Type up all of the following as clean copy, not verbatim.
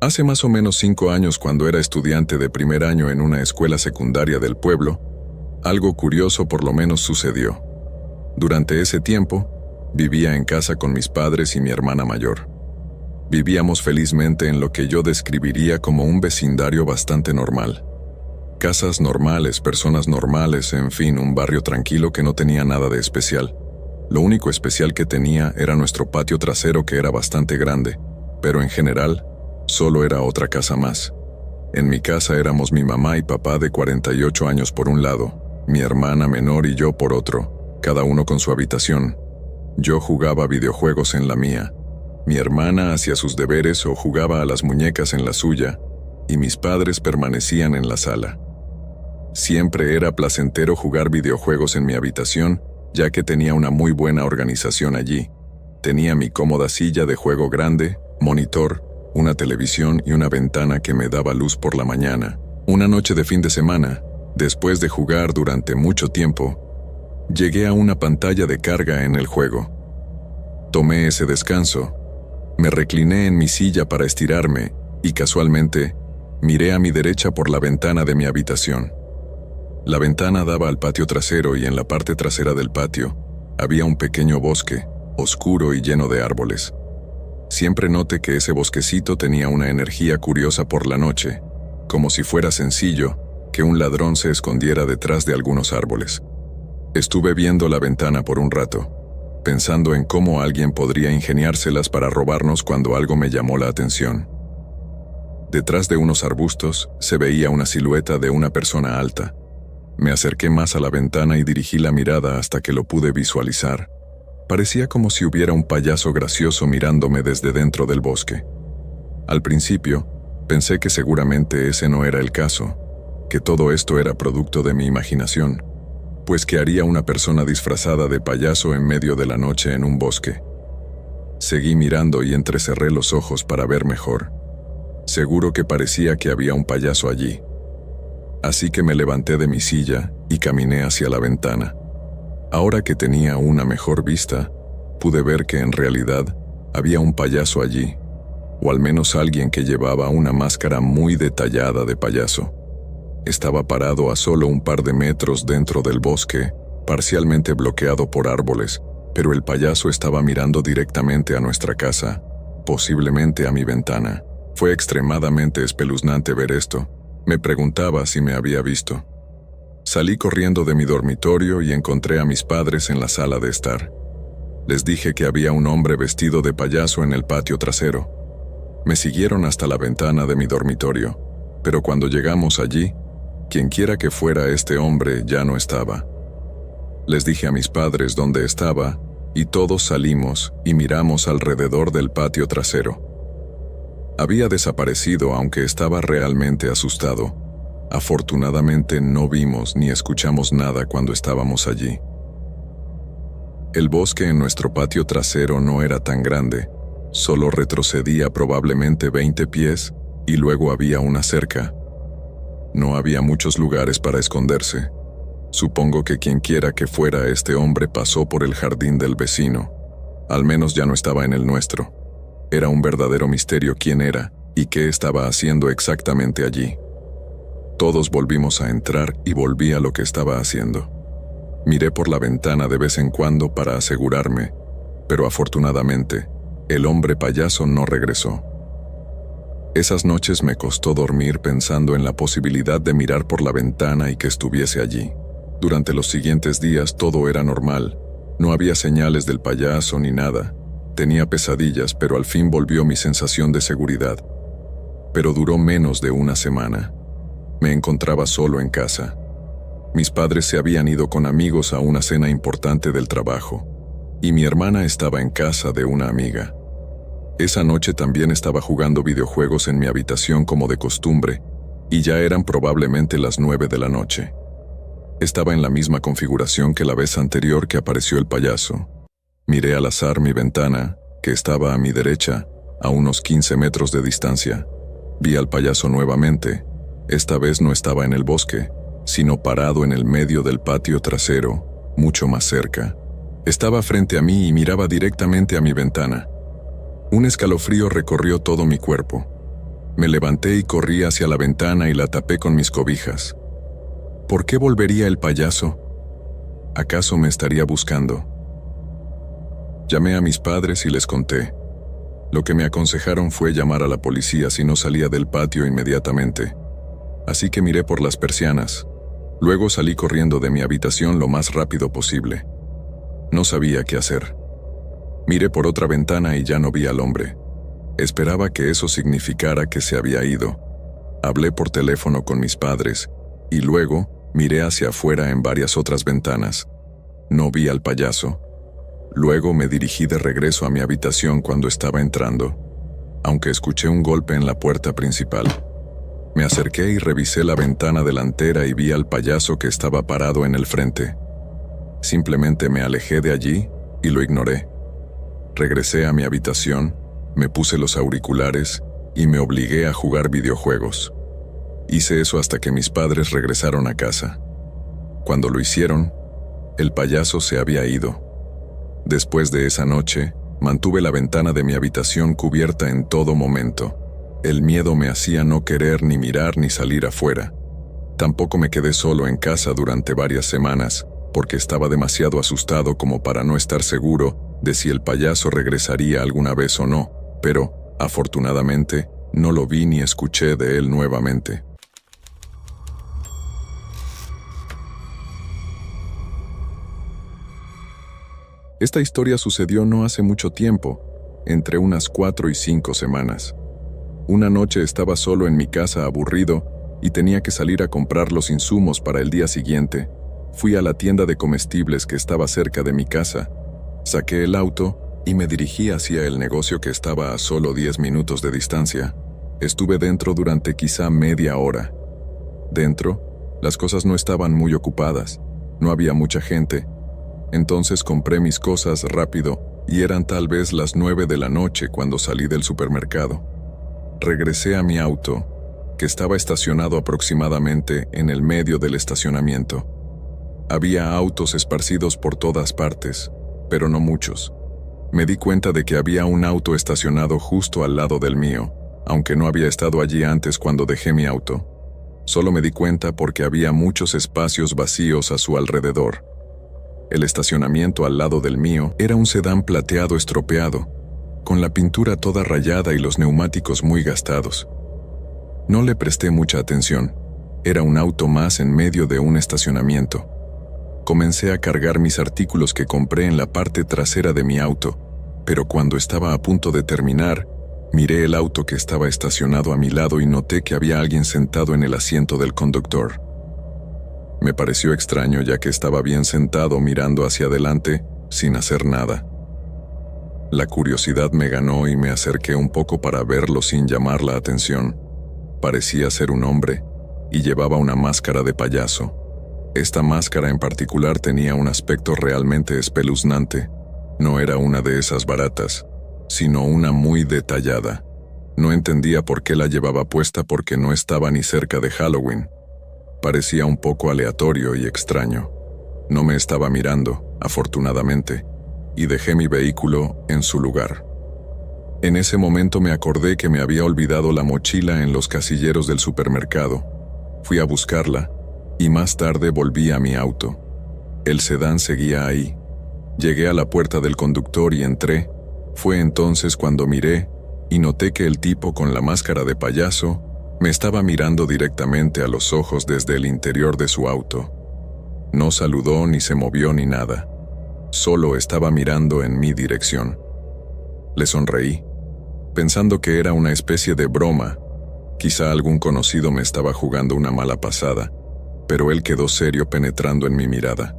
Hace más o menos 5 años, cuando era estudiante de primer año en una escuela secundaria del pueblo, algo curioso por lo menos sucedió. Durante ese tiempo, vivía en casa con mis padres y mi hermana mayor. Vivíamos felizmente en lo que yo describiría como un vecindario bastante normal. Casas normales, personas normales, en fin, un barrio tranquilo que no tenía nada de especial. Lo único especial que tenía era nuestro patio trasero, que era bastante grande, pero en general, solo era otra casa más. En mi casa éramos mi mamá y papá de 48 años por un lado, mi hermana menor y yo por otro, cada uno con su habitación. Yo jugaba videojuegos en la mía, mi hermana hacía sus deberes o jugaba a las muñecas en la suya, y mis padres permanecían en la sala. Siempre era placentero jugar videojuegos en mi habitación, ya que tenía una muy buena organización allí. Tenía mi cómoda silla de juego grande, monitor, una televisión y una ventana que me daba luz por la mañana. Una noche de fin de semana, después de jugar durante mucho tiempo, llegué a una pantalla de carga en el juego. Tomé ese descanso, me recliné en mi silla para estirarme y casualmente miré a mi derecha por la ventana de mi habitación. La ventana daba al patio trasero y en la parte trasera del patio había un pequeño bosque, oscuro y lleno de árboles. Siempre noté que ese bosquecito tenía una energía curiosa por la noche, como si fuera sencillo que un ladrón se escondiera detrás de algunos árboles. Estuve viendo la ventana por un rato, pensando en cómo alguien podría ingeniárselas para robarnos cuando algo me llamó la atención. Detrás de unos arbustos se veía una silueta de una persona alta. Me acerqué más a la ventana y dirigí la mirada hasta que lo pude visualizar. Parecía como si hubiera un payaso gracioso mirándome desde dentro del bosque. Al principio, pensé que seguramente ese no era el caso, que todo esto era producto de mi imaginación, pues ¿qué haría una persona disfrazada de payaso en medio de la noche en un bosque? Seguí mirando y entrecerré los ojos para ver mejor. Seguro que parecía que había un payaso allí. Así que me levanté de mi silla y caminé hacia la ventana. Ahora que tenía una mejor vista, pude ver que en realidad había un payaso allí, o al menos alguien que llevaba una máscara muy detallada de payaso. Estaba parado a solo un par de metros dentro del bosque, parcialmente bloqueado por árboles, pero el payaso estaba mirando directamente a nuestra casa, posiblemente a mi ventana. Fue extremadamente espeluznante ver esto. Me preguntaba si me había visto. Salí corriendo de mi dormitorio y encontré a mis padres en la sala de estar. Les dije que había un hombre vestido de payaso en el patio trasero. Me siguieron hasta la ventana de mi dormitorio, pero cuando llegamos allí, quienquiera que fuera este hombre ya no estaba. Les dije a mis padres dónde estaba y todos salimos y miramos alrededor del patio trasero. Había desaparecido, aunque estaba realmente asustado. Afortunadamente no vimos ni escuchamos nada cuando estábamos allí. El bosque en nuestro patio trasero no era tan grande, solo retrocedía probablemente 20 pies y luego había una cerca. No había muchos lugares para esconderse. Supongo que quienquiera que fuera este hombre pasó por el jardín del vecino. Al menos ya no estaba en el nuestro. Era un verdadero misterio quién era y qué estaba haciendo exactamente allí. Todos volvimos a entrar y volví a lo que estaba haciendo. Miré por la ventana de vez en cuando para asegurarme, pero afortunadamente, el hombre payaso no regresó. Esas noches me costó dormir pensando en la posibilidad de mirar por la ventana y que estuviese allí. Durante los siguientes días todo era normal, no había señales del payaso ni nada. Tenía pesadillas, pero al fin volvió mi sensación de seguridad. Pero duró menos de una semana. Me encontraba solo en casa. Mis padres se habían ido con amigos a una cena importante del trabajo, y mi hermana estaba en casa de una amiga. Esa noche también estaba jugando videojuegos en mi habitación como de costumbre, y ya eran probablemente las 9 de la noche. Estaba en la misma configuración que la vez anterior que apareció el payaso. Miré al azar mi ventana, que estaba a mi derecha, a unos 15 metros de distancia. Vi al payaso nuevamente. Esta vez no estaba en el bosque, sino parado en el medio del patio trasero, mucho más cerca. Estaba frente a mí y miraba directamente a mi ventana. Un escalofrío recorrió todo mi cuerpo. Me levanté y corrí hacia la ventana y la tapé con mis cobijas. ¿Por qué volvería el payaso? ¿Acaso me estaría buscando? Llamé a mis padres y les conté. Lo que me aconsejaron fue llamar a la policía si no salía del patio inmediatamente. Así que miré por las persianas. Luego salí corriendo de mi habitación lo más rápido posible. No sabía qué hacer. Miré por otra ventana y ya no vi al hombre. Esperaba que eso significara que se había ido. Hablé por teléfono con mis padres y luego miré hacia afuera en varias otras ventanas. No vi al payaso. Luego me dirigí de regreso a mi habitación cuando estaba entrando, aunque escuché un golpe en la puerta principal. Me acerqué y revisé la ventana delantera y vi al payaso que estaba parado en el frente. Simplemente me alejé de allí y lo ignoré. Regresé a mi habitación, me puse los auriculares y me obligué a jugar videojuegos. Hice eso hasta que mis padres regresaron a casa. Cuando lo hicieron, el payaso se había ido. Después de esa noche, mantuve la ventana de mi habitación cubierta en todo momento. El miedo me hacía no querer ni mirar ni salir afuera. Tampoco me quedé solo en casa durante varias semanas, porque estaba demasiado asustado como para no estar seguro de si el payaso regresaría alguna vez o no, pero, afortunadamente, no lo vi ni escuché de él nuevamente. Esta historia sucedió no hace mucho tiempo, entre unas 4 y 5 semanas. Una noche estaba solo en mi casa aburrido y tenía que salir a comprar los insumos para el día siguiente. Fui a la tienda de comestibles que estaba cerca de mi casa, saqué el auto y me dirigí hacia el negocio que estaba a solo 10 minutos de distancia. Estuve dentro durante quizá media hora. Dentro, las cosas no estaban muy ocupadas, no había mucha gente. Entonces compré mis cosas rápido y eran tal vez las 9 de la noche cuando salí del supermercado. Regresé a mi auto, que estaba estacionado aproximadamente en el medio del estacionamiento. Había autos esparcidos por todas partes, pero no muchos. Me di cuenta de que había un auto estacionado justo al lado del mío, aunque no había estado allí antes cuando dejé mi auto. Solo me di cuenta porque había muchos espacios vacíos a su alrededor. El estacionamiento al lado del mío era un sedán plateado estropeado, con la pintura toda rayada y los neumáticos muy gastados. No le presté mucha atención. Era un auto más en medio de un estacionamiento. Comencé a cargar mis artículos que compré en la parte trasera de mi auto, pero cuando estaba a punto de terminar, miré el auto que estaba estacionado a mi lado y noté que había alguien sentado en el asiento del conductor. Me pareció extraño ya que estaba bien sentado mirando hacia adelante, sin hacer nada. La curiosidad me ganó y me acerqué un poco para verlo sin llamar la atención. Parecía ser un hombre y llevaba una máscara de payaso. Esta máscara en particular tenía un aspecto realmente espeluznante. No era una de esas baratas, sino una muy detallada. No entendía por qué la llevaba puesta porque no estaba ni cerca de Halloween. Parecía un poco aleatorio y extraño. No me estaba mirando, afortunadamente, y dejé mi vehículo en su lugar. En ese momento me acordé que me había olvidado la mochila en los casilleros del supermercado. Fui a buscarla, y más tarde volví a mi auto. El sedán seguía ahí. Llegué a la puerta del conductor y entré. Fue entonces cuando miré, y noté que el tipo con la máscara de payaso me estaba mirando directamente a los ojos desde el interior de su auto. No saludó ni se movió ni nada. Solo estaba mirando en mi dirección. Le sonreí, pensando que era una especie de broma. Quizá algún conocido me estaba jugando una mala pasada, pero él quedó serio penetrando en mi mirada.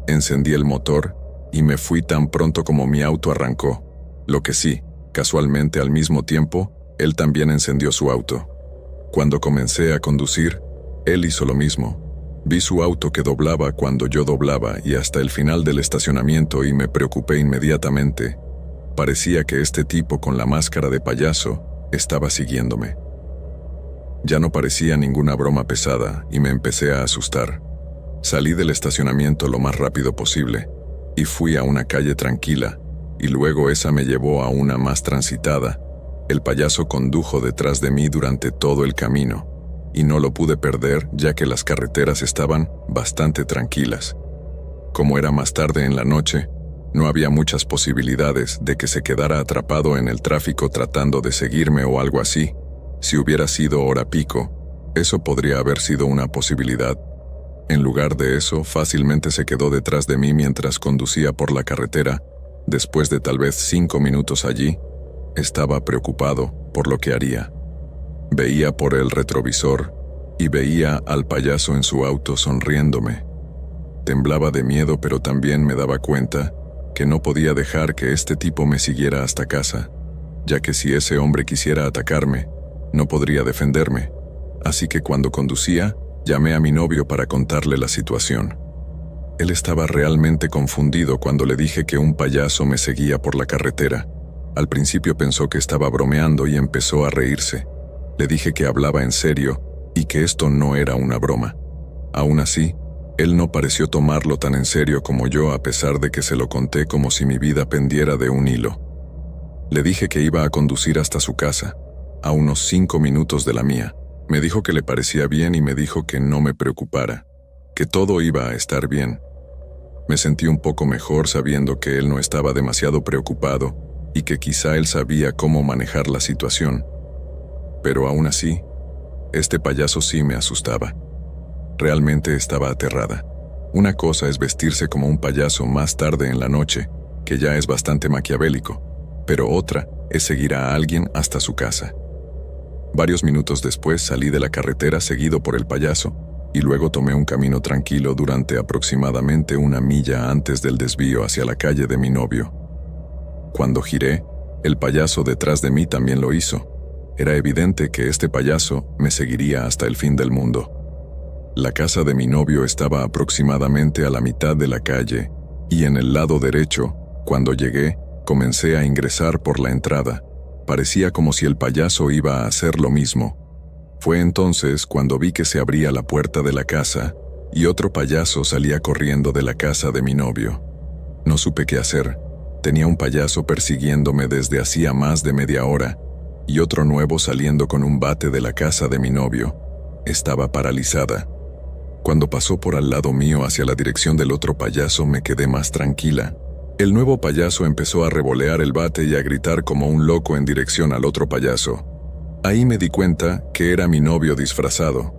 Encendí el motor y me fui tan pronto como mi auto arrancó. Lo que sí, casualmente al mismo tiempo, él también encendió su auto. Cuando comencé a conducir, él hizo lo mismo. Vi su auto que doblaba cuando yo doblaba y hasta el final del estacionamiento y me preocupé inmediatamente. Parecía que este tipo con la máscara de payaso estaba siguiéndome. Ya no parecía ninguna broma pesada y me empecé a asustar. Salí del estacionamiento lo más rápido posible y fui a una calle tranquila y luego esa me llevó a una más transitada. El payaso condujo detrás de mí durante todo el camino, y no lo pude perder ya que las carreteras estaban bastante tranquilas. Como era más tarde en la noche, no había muchas posibilidades de que se quedara atrapado en el tráfico tratando de seguirme o algo así. Si hubiera sido hora pico, eso podría haber sido una posibilidad. En lugar de eso, fácilmente se quedó detrás de mí mientras conducía por la carretera. Después de tal vez 5 minutos allí, estaba preocupado por lo que haría. Veía por el retrovisor y veía al payaso en su auto sonriéndome. Temblaba de miedo, pero también me daba cuenta que no podía dejar que este tipo me siguiera hasta casa, ya que si ese hombre quisiera atacarme, no podría defenderme. Así que cuando conducía, llamé a mi novio para contarle la situación. Él estaba realmente confundido cuando le dije que un payaso me seguía por la carretera. Al principio pensó que estaba bromeando y empezó a reírse. Le dije que hablaba en serio y que esto no era una broma. Aún así, él no pareció tomarlo tan en serio como yo, a pesar de que se lo conté como si mi vida pendiera de un hilo. Le dije que iba a conducir hasta su casa, a unos 5 minutos de la mía. Me dijo que le parecía bien y me dijo que no me preocupara, que todo iba a estar bien. Me sentí un poco mejor sabiendo que él no estaba demasiado preocupado y que quizá él sabía cómo manejar la situación. Pero aún así, este payaso sí me asustaba. Realmente estaba aterrada. Una cosa es vestirse como un payaso más tarde en la noche, que ya es bastante maquiavélico, pero otra es seguir a alguien hasta su casa. Varios minutos después salí de la carretera seguido por el payaso, y luego tomé un camino tranquilo durante aproximadamente 1 milla antes del desvío hacia la calle de mi novio. Cuando giré, el payaso detrás de mí también lo hizo. Era evidente que este payaso me seguiría hasta el fin del mundo. La casa de mi novio estaba aproximadamente a la mitad de la calle, y en el lado derecho, cuando llegué, comencé a ingresar por la entrada. Parecía como si el payaso iba a hacer lo mismo. Fue entonces cuando vi que se abría la puerta de la casa, y otro payaso salía corriendo de la casa de mi novio. No supe qué hacer. Tenía un payaso persiguiéndome desde hacía más de media hora, y otro nuevo saliendo con un bate de la casa de mi novio. Estaba paralizada. Cuando pasó por al lado mío hacia la dirección del otro payaso, me quedé más tranquila. El nuevo payaso empezó a revolear el bate y a gritar como un loco en dirección al otro payaso. Ahí me di cuenta que era mi novio disfrazado.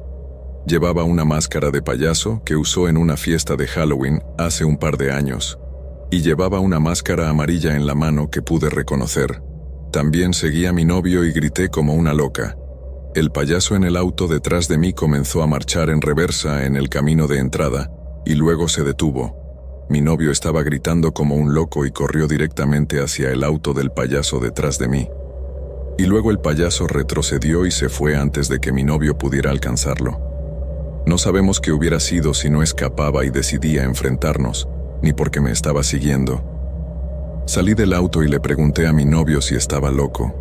Llevaba una máscara de payaso que usó en una fiesta de Halloween hace un par de años, y llevaba una máscara amarilla en la mano que pude reconocer. También seguí a mi novio y grité como una loca. El payaso en el auto detrás de mí comenzó a marchar en reversa en el camino de entrada, y luego se detuvo. Mi novio estaba gritando como un loco y corrió directamente hacia el auto del payaso detrás de mí. Y luego el payaso retrocedió y se fue antes de que mi novio pudiera alcanzarlo. No sabemos qué hubiera sido si no escapaba y decidía enfrentarnos, ni por qué me estaba siguiendo. Salí del auto y le pregunté a mi novio si estaba loco.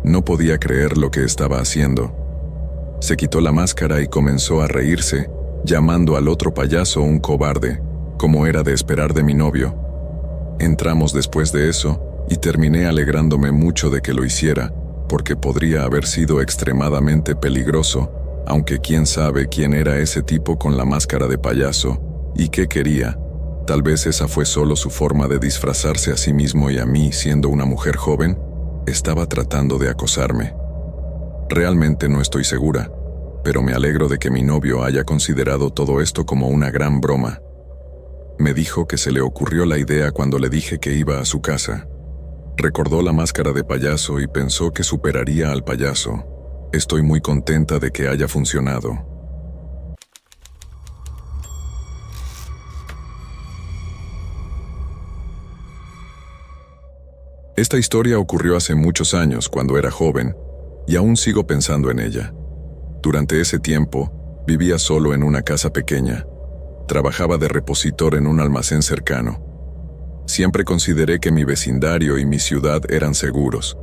No podía creer lo que estaba haciendo. Se quitó la máscara y comenzó a reírse, llamando al otro payaso un cobarde, como era de esperar de mi novio. Entramos después de eso y terminé alegrándome mucho de que lo hiciera, porque podría haber sido extremadamente peligroso, aunque quién sabe quién era ese tipo con la máscara de payaso y qué quería. Tal vez esa fue solo su forma de disfrazarse a sí mismo, y a mí, siendo una mujer joven, estaba tratando de acosarme. Realmente no estoy segura, pero me alegro de que mi novio haya considerado todo esto como una gran broma. Me dijo que se le ocurrió la idea cuando le dije que iba a su casa. Recordó la máscara de payaso y pensó que superaría al payaso. Estoy muy contenta de que haya funcionado. Esta historia ocurrió hace muchos años cuando era joven, y aún sigo pensando en ella. Durante ese tiempo, vivía solo en una casa pequeña. Trabajaba de repositor en un almacén cercano. Siempre consideré que mi vecindario y mi ciudad eran seguros.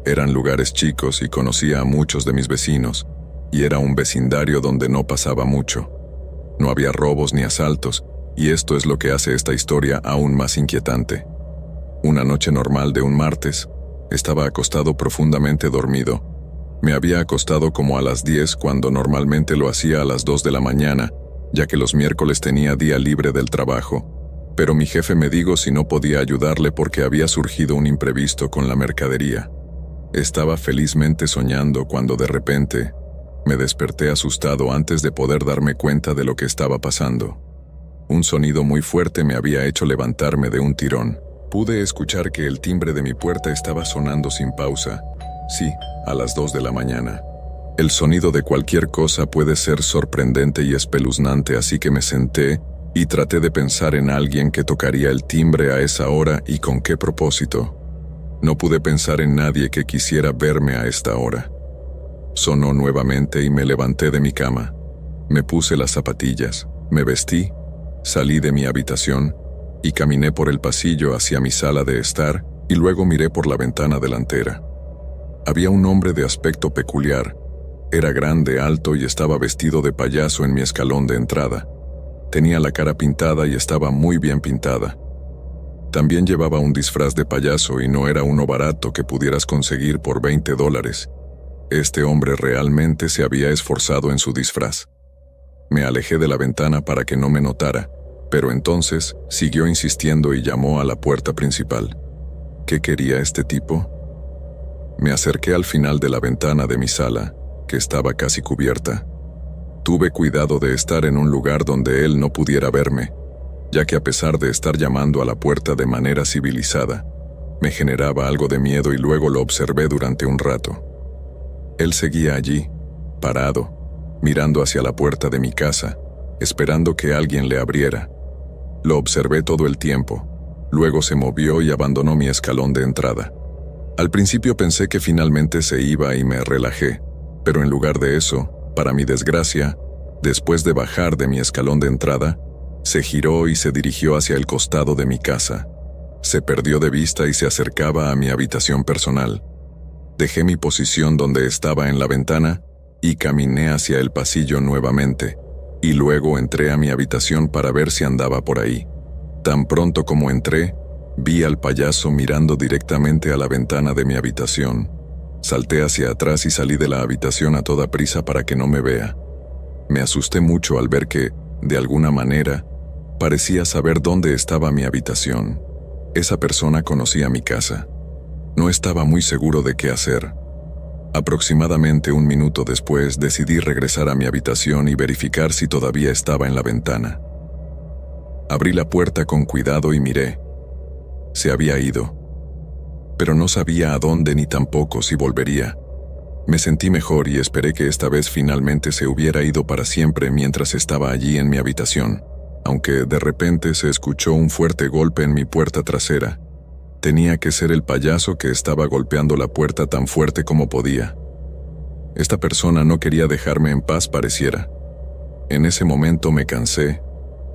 Eran lugares chicos y conocía a muchos de mis vecinos, y era un vecindario donde no pasaba mucho. No había robos ni asaltos, y esto es lo que hace esta historia aún más inquietante. Una noche normal de un martes, Estaba acostado profundamente dormido. Me había acostado como a las 10 cuando normalmente lo hacía a las 2 de la mañana, ya que los miércoles tenía día libre del trabajo. Pero mi jefe me dijo si no podía ayudarle porque había surgido un imprevisto con la mercadería. Estaba felizmente soñando cuando de repente me desperté asustado antes de poder darme cuenta de lo que estaba pasando. Un sonido muy fuerte me había hecho levantarme de un tirón. Pude escuchar que el timbre de mi puerta estaba sonando sin pausa. Sí, a las 2 de la mañana. El sonido de cualquier cosa puede ser sorprendente y espeluznante, así que me senté y traté de pensar en alguien que tocaría el timbre a esa hora y con qué propósito. No pude pensar en nadie que quisiera verme a esta hora. Sonó nuevamente y me levanté de mi cama. Me puse las zapatillas, me vestí, salí de mi habitación y caminé por el pasillo hacia mi sala de estar y luego miré por la ventana delantera. Había un hombre de aspecto peculiar. Era grande, alto y estaba vestido de payaso en mi escalón de entrada. Tenía la cara pintada y estaba muy bien pintada. También llevaba un disfraz de payaso y no era uno barato que pudieras conseguir por $20. Este hombre realmente se había esforzado en su disfraz. Me alejé de la ventana para que no me notara, pero entonces siguió insistiendo y llamó a la puerta principal. ¿Qué quería este tipo? Me acerqué al final de la ventana de mi sala, que estaba casi cubierta. Tuve cuidado de estar en un lugar donde él no pudiera verme, ya que a pesar de estar llamando a la puerta de manera civilizada, me generaba algo de miedo y luego lo observé durante un rato. Él seguía allí, parado, mirando hacia la puerta de mi casa, esperando que alguien le abriera. Lo observé todo el tiempo, luego se movió y abandonó mi escalón de entrada. Al principio pensé que finalmente se iba y me relajé, pero en lugar de eso, para mi desgracia, después de bajar de mi escalón de entrada, se giró y se dirigió hacia el costado de mi casa. Se perdió de vista y se acercaba a mi habitación personal. Dejé mi posición donde estaba en la ventana y caminé hacia el pasillo nuevamente, y luego entré a mi habitación para ver si andaba por ahí. Tan pronto como entré, vi al payaso mirando directamente a la ventana de mi habitación. Salté hacia atrás y salí de la habitación a toda prisa para que no me vea. Me asusté mucho al ver que, de alguna manera, parecía saber dónde estaba mi habitación. Esa persona conocía mi casa. No estaba muy seguro de qué hacer. Aproximadamente un minuto después decidí regresar a mi habitación y verificar si todavía estaba en la ventana. Abrí la puerta con cuidado y miré. Se había ido, pero no sabía a dónde ni tampoco si volvería. Me sentí mejor y esperé que esta vez finalmente se hubiera ido para siempre mientras estaba allí en mi habitación, aunque de repente se escuchó un fuerte golpe en mi puerta trasera. Tenía que ser el payaso que estaba golpeando la puerta tan fuerte como podía. Esta persona no quería dejarme en paz, pareciera. En ese momento me cansé,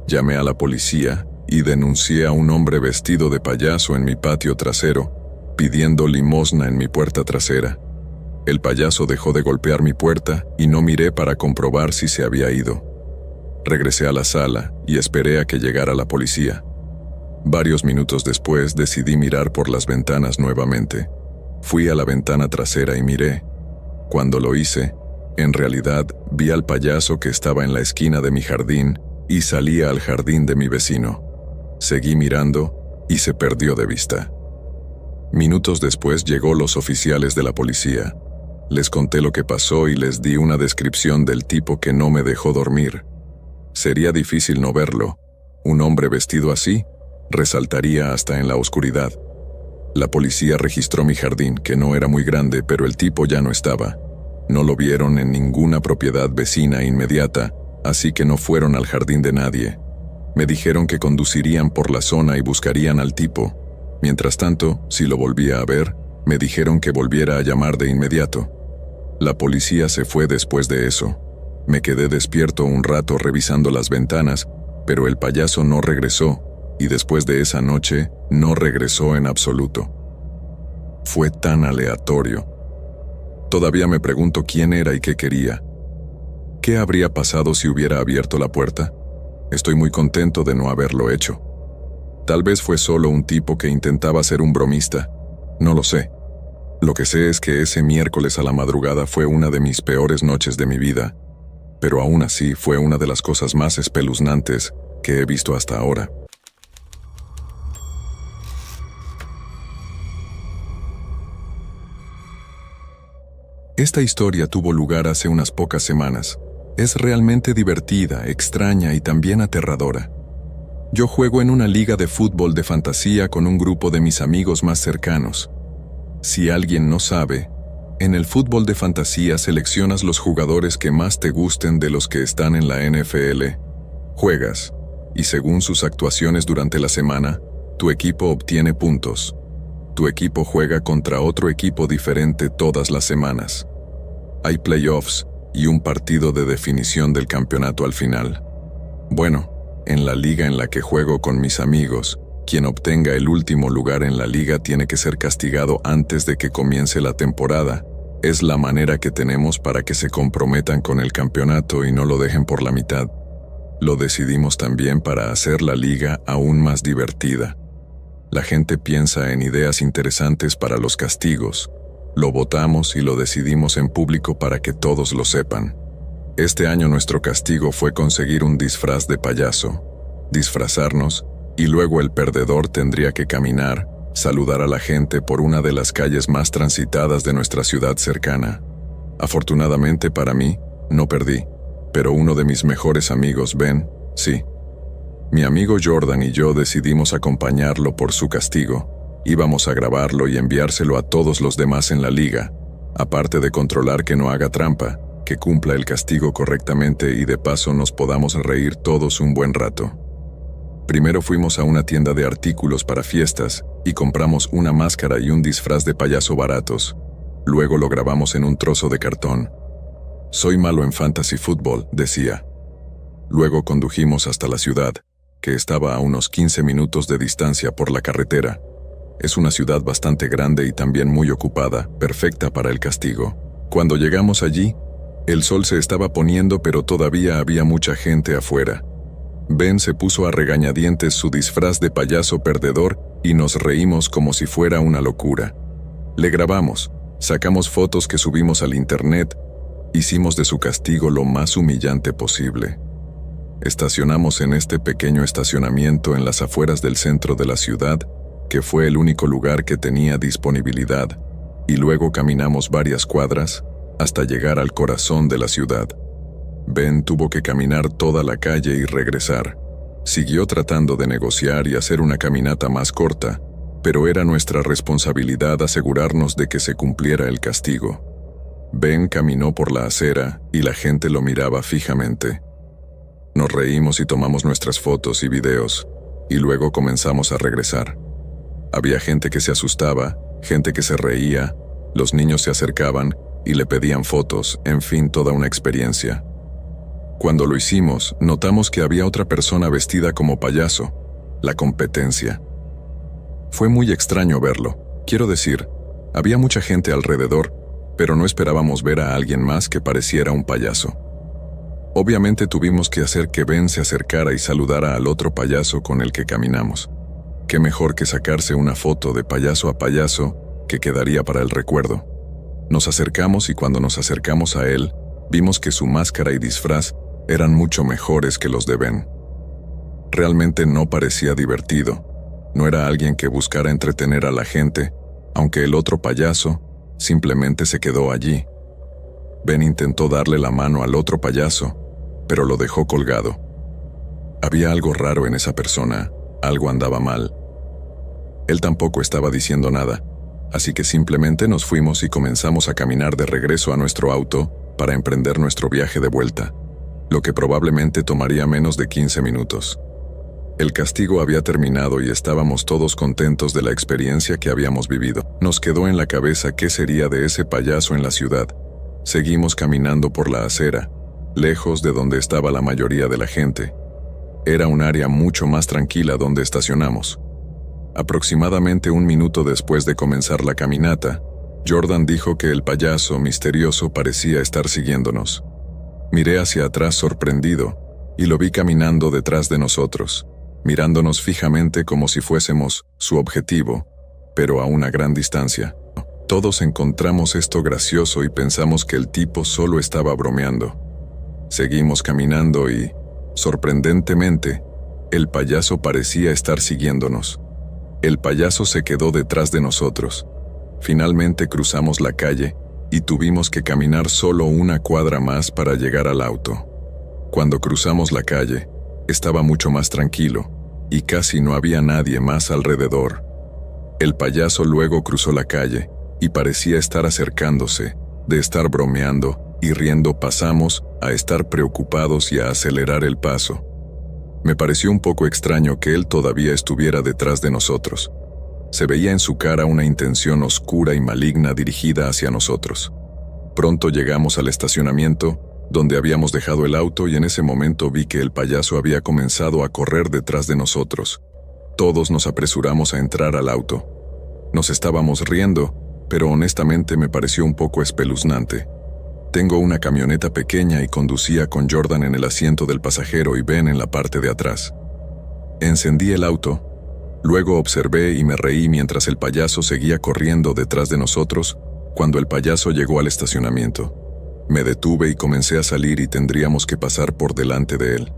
llamé a la policía y denuncié a un hombre vestido de payaso en mi patio trasero, pidiendo limosna en mi puerta trasera. El payaso dejó de golpear mi puerta y no miré para comprobar si se había ido. Regresé a la sala y esperé a que llegara la policía. Varios minutos después decidí mirar por las ventanas nuevamente. Fui a la ventana trasera y miré. Cuando lo hice, en realidad vi al payaso que estaba en la esquina de mi jardín y salía al jardín de mi vecino. Seguí mirando y se perdió de vista. Minutos después llegó los oficiales de la policía. Les conté lo que pasó y les di una descripción del tipo que no me dejó dormir. Sería difícil no verlo. Un hombre vestido así resaltaría hasta en la oscuridad. La policía registró mi jardín, que no era muy grande, pero el tipo ya no estaba. No lo vieron en ninguna propiedad vecina inmediata, así que no fueron al jardín de nadie. Me dijeron que conducirían por la zona y buscarían al tipo. Mientras tanto, si lo volvía a ver, me dijeron que volviera a llamar de inmediato. La policía se fue después de eso. Me quedé despierto un rato revisando las ventanas, pero el payaso no regresó, y después de esa noche, no regresó en absoluto. Fue tan aleatorio. Todavía me pregunto quién era y qué quería. ¿Qué habría pasado si hubiera abierto la puerta? Estoy muy contento de no haberlo hecho. Tal vez fue solo un tipo que intentaba ser un bromista. No lo sé. Lo que sé es que ese miércoles a la madrugada fue una de mis peores noches de mi vida, pero aún así fue una de las cosas más espeluznantes que he visto hasta ahora. Esta historia tuvo lugar hace unas pocas semanas. Es realmente divertida, extraña y también aterradora. Yo juego en una liga de fútbol de fantasía con un grupo de mis amigos más cercanos. Si alguien no sabe, en el fútbol de fantasía seleccionas los jugadores que más te gusten de los que están en la NFL. Juegas, y según sus actuaciones durante la semana, tu equipo obtiene puntos. Tu equipo juega contra otro equipo diferente todas las semanas. Hay playoffs y un partido de definición del campeonato al final. Bueno, en la liga en la que juego con mis amigos, quien obtenga el último lugar en la liga tiene que ser castigado antes de que comience la temporada. Es la manera que tenemos para que se comprometan con el campeonato y no lo dejen por la mitad. Lo decidimos también para hacer la liga aún más divertida. La gente piensa en ideas interesantes para los castigos. Lo votamos y lo decidimos en público para que todos lo sepan. Este año nuestro castigo fue conseguir un disfraz de payaso, disfrazarnos, y luego el perdedor tendría que caminar, saludar a la gente por una de las calles más transitadas de nuestra ciudad cercana. Afortunadamente para mí, no perdí, pero uno de mis mejores amigos, Ben, sí. Mi amigo Jordan y yo decidimos acompañarlo por su castigo. Íbamos a grabarlo y enviárselo a todos los demás en la liga, aparte de controlar que no haga trampa, que cumpla el castigo correctamente y de paso nos podamos reír todos un buen rato. Primero fuimos a una tienda de artículos para fiestas y compramos una máscara y un disfraz de payaso baratos. Luego lo grabamos en un trozo de cartón. Soy malo en fantasy fútbol, decía. Luego condujimos hasta la ciudad, que estaba a unos 15 minutos de distancia por la carretera. Es una ciudad bastante grande y también muy ocupada, perfecta para el castigo. Cuando llegamos allí, el sol se estaba poniendo pero todavía había mucha gente afuera. Ben se puso a regañadientes su disfraz de payaso perdedor y nos reímos como si fuera una locura. Le grabamos, sacamos fotos que subimos al internet, hicimos de su castigo lo más humillante posible. Estacionamos en este pequeño estacionamiento en las afueras del centro de la ciudad, que fue el único lugar que tenía disponibilidad, y luego caminamos varias cuadras hasta llegar al corazón de la ciudad. Ben tuvo que caminar toda la calle y regresar. Siguió tratando de negociar y hacer una caminata más corta, pero era nuestra responsabilidad asegurarnos de que se cumpliera el castigo. Ben caminó por la acera y la gente lo miraba fijamente. Nos reímos y tomamos nuestras fotos y videos, y luego comenzamos a regresar. Había gente que se asustaba, gente que se reía, los niños se acercaban y le pedían fotos, en fin, toda una experiencia. Cuando lo hicimos, notamos que había otra persona vestida como payaso, la competencia. Fue muy extraño verlo, quiero decir, había mucha gente alrededor, pero no esperábamos ver a alguien más que pareciera un payaso. Obviamente tuvimos que hacer que Ben se acercara y saludara al otro payaso con el que caminamos. Qué mejor que sacarse una foto de payaso a payaso que quedaría para el recuerdo. Nos acercamos y cuando nos acercamos a él, vimos que su máscara y disfraz eran mucho mejores que los de Ben. Realmente no parecía divertido. No era alguien que buscara entretener a la gente, aunque el otro payaso simplemente se quedó allí. Ben intentó darle la mano al otro payaso, pero lo dejó colgado. Había algo raro en esa persona, algo andaba mal. Él tampoco estaba diciendo nada, así que simplemente nos fuimos y comenzamos a caminar de regreso a nuestro auto para emprender nuestro viaje de vuelta, lo que probablemente tomaría menos de 15 minutos. El castigo había terminado y estábamos todos contentos de la experiencia que habíamos vivido. Nos quedó en la cabeza qué sería de ese payaso en la ciudad. Seguimos caminando por la acera, lejos de donde estaba la mayoría de la gente. Era un área mucho más tranquila donde estacionamos. Aproximadamente un minuto después de comenzar la caminata, Jordan dijo que el payaso misterioso parecía estar siguiéndonos. Miré hacia atrás sorprendido y lo vi caminando detrás de nosotros, mirándonos fijamente como si fuésemos su objetivo, pero a una gran distancia. Todos encontramos esto gracioso y pensamos que el tipo solo estaba bromeando. Seguimos caminando y, sorprendentemente, el payaso parecía estar siguiéndonos. El payaso se quedó detrás de nosotros. Finalmente cruzamos la calle y tuvimos que caminar solo una cuadra más para llegar al auto. Cuando cruzamos la calle, estaba mucho más tranquilo y casi no había nadie más alrededor. El payaso luego cruzó la calle y parecía estar acercándose. De estar bromeando y riendo pasamos a estar preocupados y a acelerar el paso. Me pareció un poco extraño que él todavía estuviera detrás de nosotros. Se veía en su cara una intención oscura y maligna dirigida hacia nosotros. Pronto llegamos al estacionamiento, donde habíamos dejado el auto, y en ese momento vi que el payaso había comenzado a correr detrás de nosotros. Todos nos apresuramos a entrar al auto. Nos estábamos riendo, pero honestamente me pareció un poco espeluznante. Tengo una camioneta pequeña y conducía con Jordan en el asiento del pasajero y Ben en la parte de atrás. Encendí el auto, luego observé y me reí mientras el payaso seguía corriendo detrás de nosotros. Cuando el payaso llegó al estacionamiento, me detuve y comencé a salir y tendríamos que pasar por delante de él.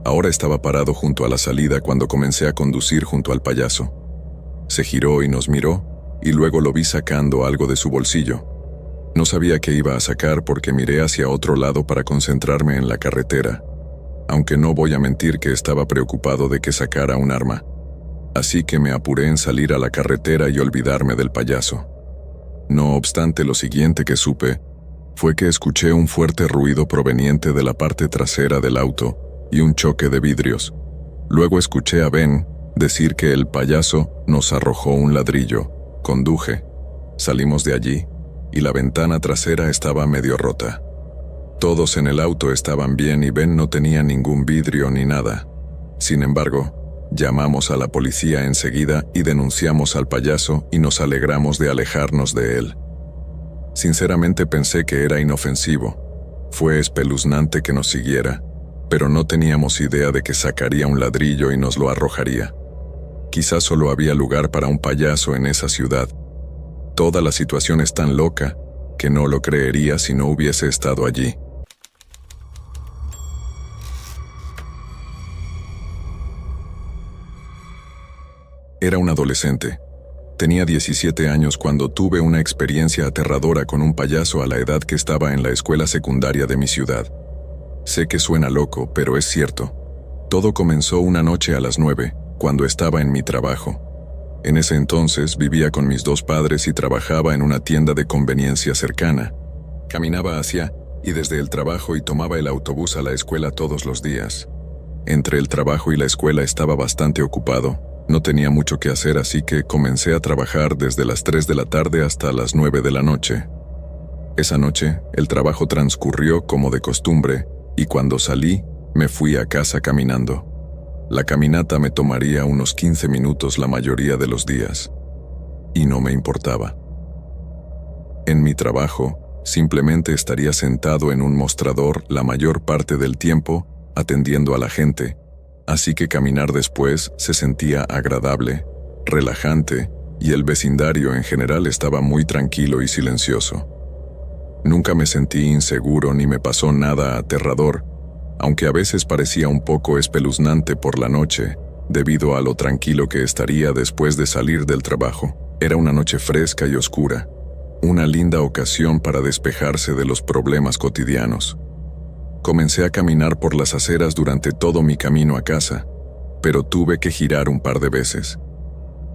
Ahora estaba parado junto a la salida cuando comencé a conducir junto al payaso. Se giró y nos miró, y luego lo vi sacando algo de su bolsillo. No sabía qué iba a sacar porque miré hacia otro lado para concentrarme en la carretera, aunque no voy a mentir que estaba preocupado de que sacara un arma. Así que me apuré en salir a la carretera y olvidarme del payaso. No obstante, lo siguiente que supe fue que escuché un fuerte ruido proveniente de la parte trasera del auto y un choque de vidrios. Luego escuché a Ben decir que el payaso nos arrojó un ladrillo. Conduje. Salimos de allí y la ventana trasera estaba medio rota. Todos en el auto estaban bien y Ben no tenía ningún vidrio ni nada. Sin embargo, llamamos a la policía enseguida y denunciamos al payaso y nos alegramos de alejarnos de él. Sinceramente pensé que era inofensivo. Fue espeluznante que nos siguiera, pero no teníamos idea de que sacaría un ladrillo y nos lo arrojaría. Quizás solo había lugar para un payaso en esa ciudad. Toda la situación es tan loca que no lo creería si no hubiese estado allí. Era un adolescente. Tenía 17 años cuando tuve una experiencia aterradora con un payaso a la edad que estaba en la escuela secundaria de mi ciudad. Sé que suena loco, pero es cierto. Todo comenzó una noche a las 9, cuando estaba en mi trabajo. En ese entonces vivía con mis dos padres y trabajaba en una tienda de conveniencia cercana. Caminaba hacia y desde el trabajo y tomaba el autobús a la escuela todos los días. Entre el trabajo y la escuela estaba bastante ocupado. No tenía mucho que hacer, así que comencé a trabajar desde las 3 de la tarde hasta las 9 de la noche. Esa noche, el trabajo transcurrió como de costumbre, y cuando salí, me fui a casa caminando. La caminata me tomaría unos 15 minutos la mayoría de los días, y no me importaba. En mi trabajo, simplemente estaría sentado en un mostrador la mayor parte del tiempo, atendiendo a la gente, así que caminar después se sentía agradable, relajante, y el vecindario en general estaba muy tranquilo y silencioso. Nunca me sentí inseguro ni me pasó nada aterrador, aunque a veces parecía un poco espeluznante por la noche, debido a lo tranquilo que estaría después de salir del trabajo. Era una noche fresca y oscura, una linda ocasión para despejarse de los problemas cotidianos. Comencé a caminar por las aceras durante todo mi camino a casa, pero tuve que girar un par de veces.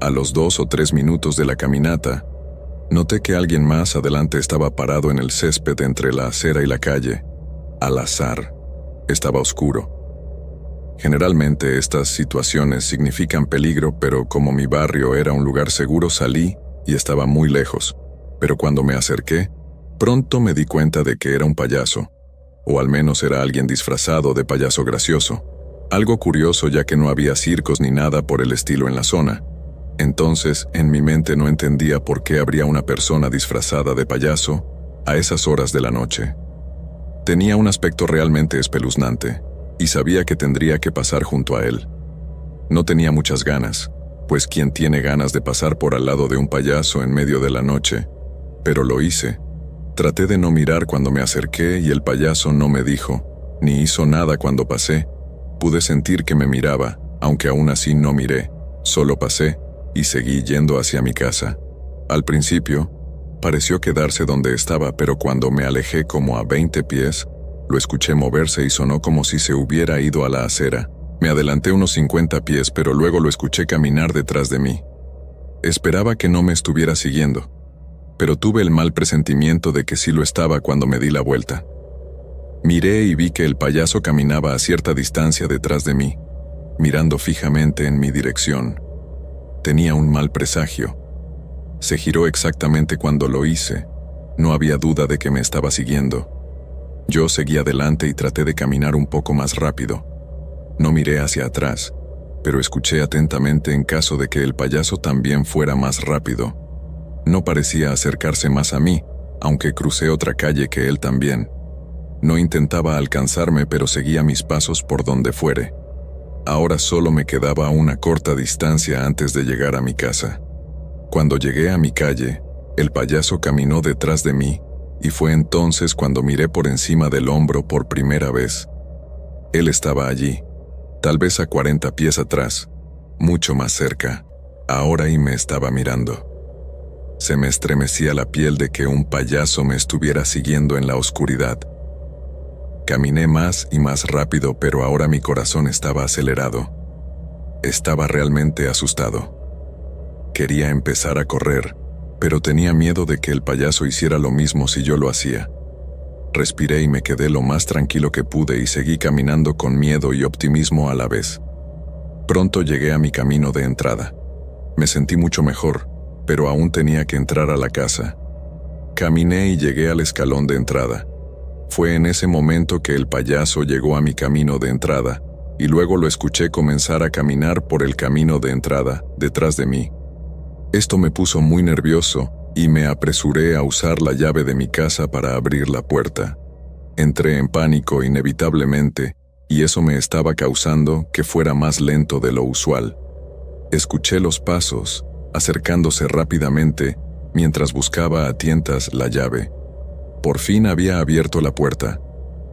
A los 2 o 3 minutos de la caminata, noté que alguien más adelante estaba parado en el césped entre la acera y la calle. Al azar, estaba oscuro. Generalmente estas situaciones significan peligro, pero como mi barrio era un lugar seguro, salí y estaba muy lejos. Pero cuando me acerqué, pronto me di cuenta de que era un payaso, o al menos era alguien disfrazado de payaso gracioso. Algo curioso, ya que no había circos ni nada por el estilo en la zona. Entonces, en mi mente no entendía por qué habría una persona disfrazada de payaso a esas horas de la noche. Tenía un aspecto realmente espeluznante, y sabía que tendría que pasar junto a él. No tenía muchas ganas, pues ¿quién tiene ganas de pasar por al lado de un payaso en medio de la noche? Pero lo hice. Traté de no mirar cuando me acerqué y el payaso no me dijo, ni hizo nada cuando pasé. Pude sentir que me miraba, aunque aún así no miré. Solo pasé y seguí yendo hacia mi casa. Al principio, pareció quedarse donde estaba, pero cuando me alejé como a 20 pies, lo escuché moverse y sonó como si se hubiera ido a la acera. Me adelanté unos 50 pies, pero luego lo escuché caminar detrás de mí. Esperaba que no me estuviera siguiendo, pero tuve el mal presentimiento de que sí lo estaba cuando me di la vuelta. Miré y vi que el payaso caminaba a cierta distancia detrás de mí, mirando fijamente en mi dirección. Tenía un mal presagio. Se giró exactamente cuando lo hice. No había duda de que me estaba siguiendo. Yo seguí adelante y traté de caminar un poco más rápido. No miré hacia atrás, pero escuché atentamente en caso de que el payaso también fuera más rápido. No parecía acercarse más a mí, aunque crucé otra calle que él también. No intentaba alcanzarme, pero seguía mis pasos por donde fuere. Ahora solo me quedaba una corta distancia antes de llegar a mi casa. Cuando llegué a mi calle, el payaso caminó detrás de mí, y fue entonces cuando miré por encima del hombro por primera vez. Él estaba allí, tal vez a 40 pies atrás, mucho más cerca, ahora y me estaba mirando. Se me estremecía la piel de que un payaso me estuviera siguiendo en la oscuridad. Caminé más y más rápido, pero ahora mi corazón estaba acelerado. Estaba realmente asustado. Quería empezar a correr, pero tenía miedo de que el payaso hiciera lo mismo si yo lo hacía. Respiré y me quedé lo más tranquilo que pude y seguí caminando con miedo y optimismo a la vez. Pronto llegué a mi camino de entrada. Me sentí mucho mejor, pero aún tenía que entrar a la casa. Caminé y llegué al escalón de entrada. Fue en ese momento que el payaso llegó a mi camino de entrada, y luego lo escuché comenzar a caminar por el camino de entrada, detrás de mí. Esto me puso muy nervioso, y me apresuré a usar la llave de mi casa para abrir la puerta. Entré en pánico inevitablemente, y eso me estaba causando que fuera más lento de lo usual. Escuché los pasos, acercándose rápidamente, mientras buscaba a tientas la llave. Por fin había abierto la puerta.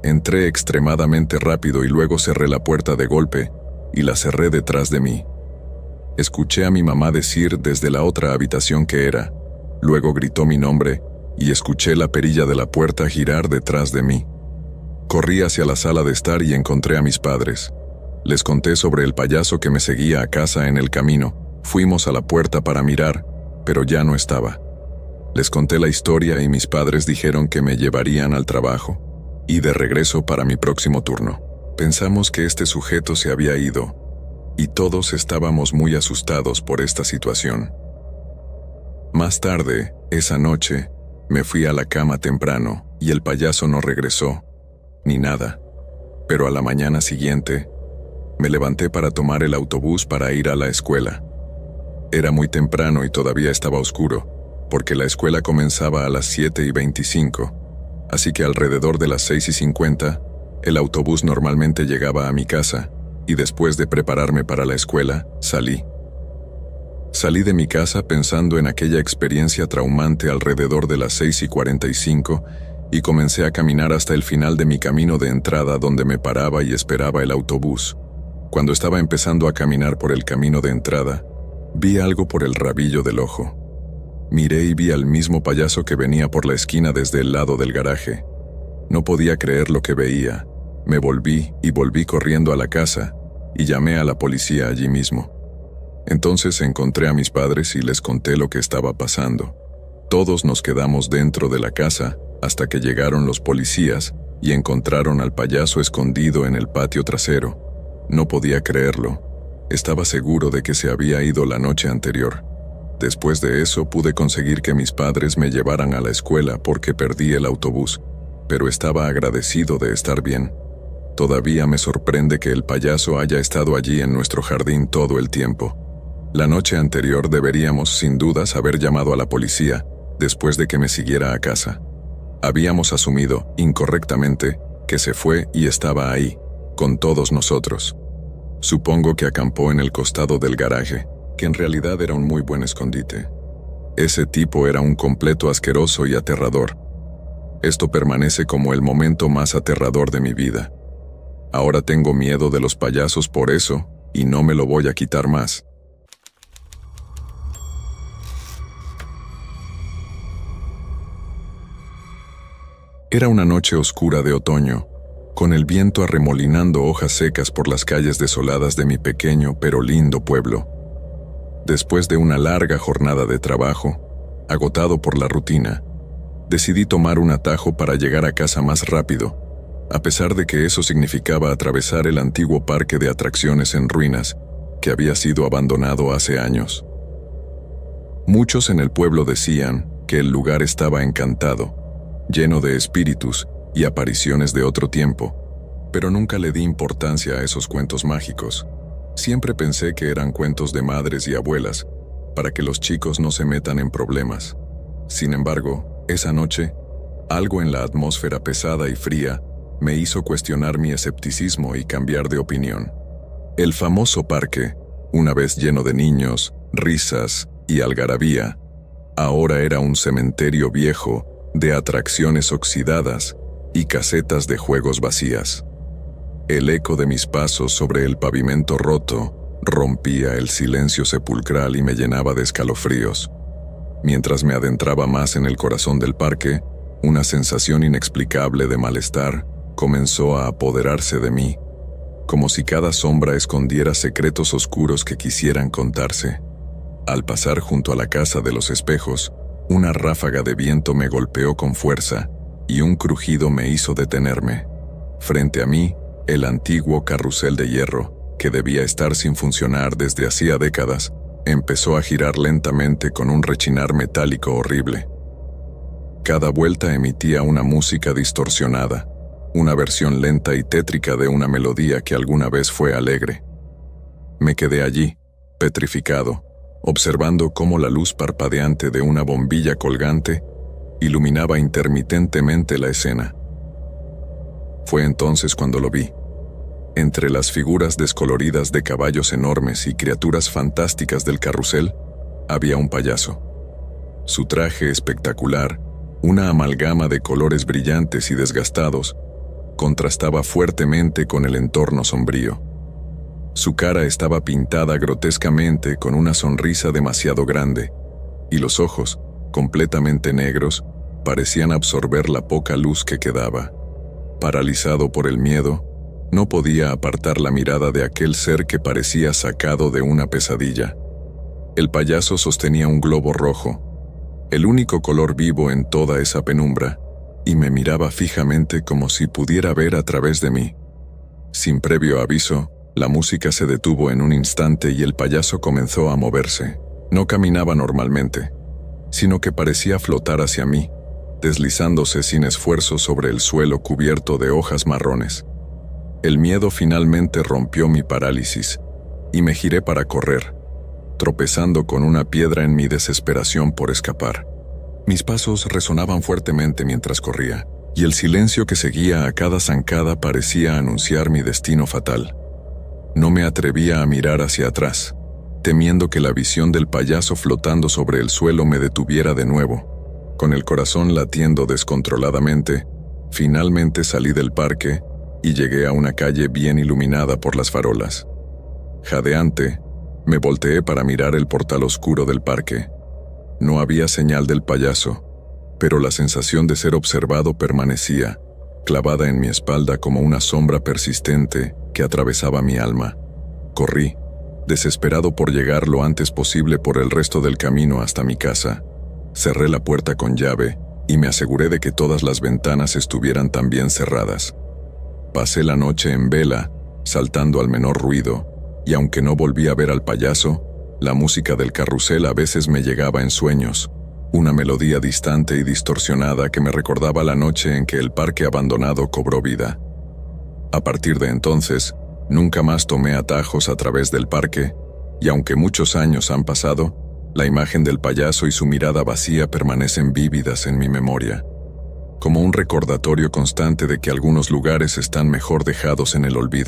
Entré extremadamente rápido y luego cerré la puerta de golpe, y la cerré detrás de mí. Escuché a mi mamá decir desde la otra habitación que era. Luego gritó mi nombre, y escuché la perilla de la puerta girar detrás de mí. Corrí hacia la sala de estar y encontré a mis padres. Les conté sobre el payaso que me seguía a casa en el camino. Fuimos a la puerta para mirar, pero ya no estaba. Les conté la historia y mis padres dijeron que me llevarían al trabajo, y de regreso para mi próximo turno. Pensamos que este sujeto se había ido, y todos estábamos muy asustados por esta situación. Más tarde, esa noche, me fui a la cama temprano y el payaso no regresó, ni nada. Pero a la mañana siguiente, me levanté para tomar el autobús para ir a la escuela. Era muy temprano y todavía estaba oscuro, porque la escuela comenzaba a las 7:25, así que alrededor de las 6:50, el autobús normalmente llegaba a mi casa, y después de prepararme para la escuela, salí. Salí de mi casa pensando en aquella experiencia traumante alrededor de las 6:45 y comencé a caminar hasta el final de mi camino de entrada donde me paraba y esperaba el autobús. Cuando estaba empezando a caminar por el camino de entrada, vi algo por el rabillo del ojo. Miré y vi al mismo payaso que venía por la esquina desde el lado del garaje. No podía creer lo que veía. Me volví corriendo a la casa y llamé a la policía allí mismo. Entonces encontré a mis padres y les conté lo que estaba pasando. Todos nos quedamos dentro de la casa hasta que llegaron los policías y encontraron al payaso escondido en el patio trasero. No podía creerlo. Estaba seguro de que se había ido la noche anterior. Después de eso pude conseguir que mis padres me llevaran a la escuela porque perdí el autobús, pero estaba agradecido de estar bien. Todavía me sorprende que el payaso haya estado allí en nuestro jardín todo el tiempo. La noche anterior deberíamos sin dudas haber llamado a la policía después de que me siguiera a casa. Habíamos asumido, incorrectamente, que se fue y estaba ahí, con todos nosotros. Supongo que acampó en el costado del garaje, que en realidad era un muy buen escondite. Ese tipo era un completo asqueroso y aterrador. Esto permanece como el momento más aterrador de mi vida. Ahora tengo miedo de los payasos por eso, y no me lo voy a quitar más. Era una noche oscura de otoño, con el viento arremolinando hojas secas por las calles desoladas de mi pequeño pero lindo pueblo. Después de una larga jornada de trabajo, agotado por la rutina, decidí tomar un atajo para llegar a casa más rápido, a pesar de que eso significaba atravesar el antiguo parque de atracciones en ruinas que había sido abandonado hace años. Muchos en el pueblo decían que el lugar estaba encantado, lleno de espíritus y apariciones de otro tiempo, pero nunca le di importancia a esos cuentos mágicos. Siempre pensé que eran cuentos de madres y abuelas, para que los chicos no se metan en problemas. Sin embargo, esa noche, algo en la atmósfera pesada y fría me hizo cuestionar mi escepticismo y cambiar de opinión. El famoso parque, una vez lleno de niños, risas y algarabía, ahora era un cementerio viejo de atracciones oxidadas y casetas de juegos vacías. El eco de mis pasos sobre el pavimento roto rompía el silencio sepulcral y me llenaba de escalofríos. Mientras me adentraba más en el corazón del parque, una sensación inexplicable de malestar comenzó a apoderarse de mí, como si cada sombra escondiera secretos oscuros que quisieran contarse. Al pasar junto a la casa de los espejos, una ráfaga de viento me golpeó con fuerza y un crujido me hizo detenerme. Frente a mí, el antiguo carrusel de hierro, que debía estar sin funcionar desde hacía décadas, empezó a girar lentamente con un rechinar metálico horrible. Cada vuelta emitía una música distorsionada, una versión lenta y tétrica de una melodía que alguna vez fue alegre. Me quedé allí, petrificado, observando cómo la luz parpadeante de una bombilla colgante iluminaba intermitentemente la escena. Fue entonces cuando lo vi. Entre las figuras descoloridas de caballos enormes y criaturas fantásticas del carrusel, había un payaso. Su traje espectacular, una amalgama de colores brillantes y desgastados, contrastaba fuertemente con el entorno sombrío. Su cara estaba pintada grotescamente con una sonrisa demasiado grande, y los ojos, completamente negros, parecían absorber la poca luz que quedaba. Paralizado por el miedo, no podía apartar la mirada de aquel ser que parecía sacado de una pesadilla. El payaso sostenía un globo rojo, el único color vivo en toda esa penumbra, y me miraba fijamente como si pudiera ver a través de mí. Sin previo aviso, la música se detuvo en un instante y el payaso comenzó a moverse. No caminaba normalmente, sino que parecía flotar hacia mí, deslizándose sin esfuerzo sobre el suelo cubierto de hojas marrones. El miedo finalmente rompió mi parálisis, y me giré para correr, tropezando con una piedra en mi desesperación por escapar. Mis pasos resonaban fuertemente mientras corría, y el silencio que seguía a cada zancada parecía anunciar mi destino fatal. No me atrevía a mirar hacia atrás, temiendo que la visión del payaso flotando sobre el suelo me detuviera de nuevo. Con el corazón latiendo descontroladamente, finalmente salí del parque y llegué a una calle bien iluminada por las farolas. Jadeante, me volteé para mirar el portal oscuro del parque. No había señal del payaso, pero la sensación de ser observado permanecía, clavada en mi espalda como una sombra persistente que atravesaba mi alma. Corrí, desesperado por llegar lo antes posible por el resto del camino hasta mi casa. Cerré la puerta con llave y me aseguré de que todas las ventanas estuvieran también cerradas. Pasé la noche en vela, saltando al menor ruido, y aunque no volví a ver al payaso, la música del carrusel a veces me llegaba en sueños, una melodía distante y distorsionada que me recordaba la noche en que el parque abandonado cobró vida. A partir de entonces, nunca más tomé atajos a través del parque, y aunque muchos años han pasado, la imagen del payaso y su mirada vacía permanecen vívidas en mi memoria, como un recordatorio constante de que algunos lugares están mejor dejados en el olvido.